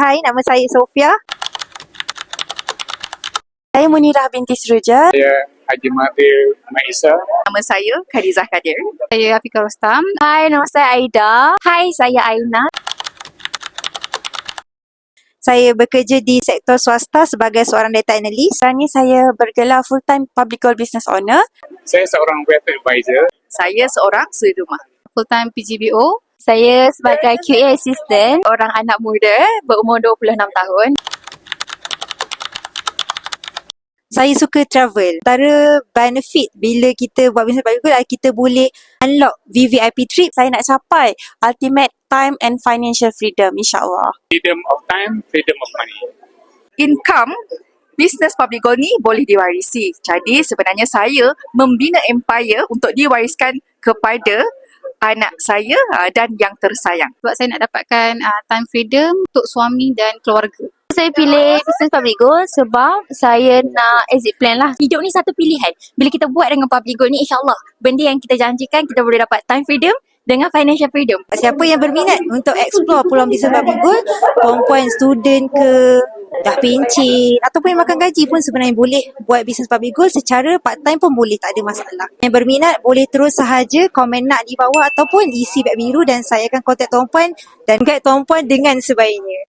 Hai, nama saya Sofia. Saya Munirah binti Suruja. Saya Haji Mahathir Maisa. Nama saya Khadijah Kadir. Saya Afiqah Rostam. Hai, nama saya Aida. Hai, saya Aina. Saya bekerja di sektor swasta sebagai seorang data analyst. Sekarang ni saya bergelar full-time Public Goal Business Owner. Saya seorang wealth advisor. Saya seorang suri rumah. Full-time PGBO. Saya sebagai QA Assistant. Orang anak muda berumur 26 tahun. Saya suka travel. Antara benefit bila kita buat business public goal adalah kita boleh unlock VVIP trip. Saya nak capai ultimate time and financial freedom, insyaAllah. Freedom of time, freedom of money. Income bisnes public goal ni boleh diwarisi. Jadi sebenarnya saya membina empire untuk diwariskan kepada anak saya dan yang tersayang. Sebab saya nak dapatkan time freedom untuk suami dan keluarga. Saya pilih business public goal sebab saya nak exit plan lah. Hidup ni satu pilihan. Bila kita buat dengan public goal ni, insyaAllah benda yang kita janjikan kita boleh dapat time freedom dengan financial freedom. Siapa yang berminat untuk explore peluang business public goal, perempuan, student ke, dah pencen ataupun yang makan gaji pun sebenarnya boleh buat business public goal secara part time pun boleh, tak ada masalah. Yang berminat boleh terus sahaja komen nak di bawah ataupun isi beg biru dan saya akan kontak tuan puan dan guide tuan puan dengan sebaiknya.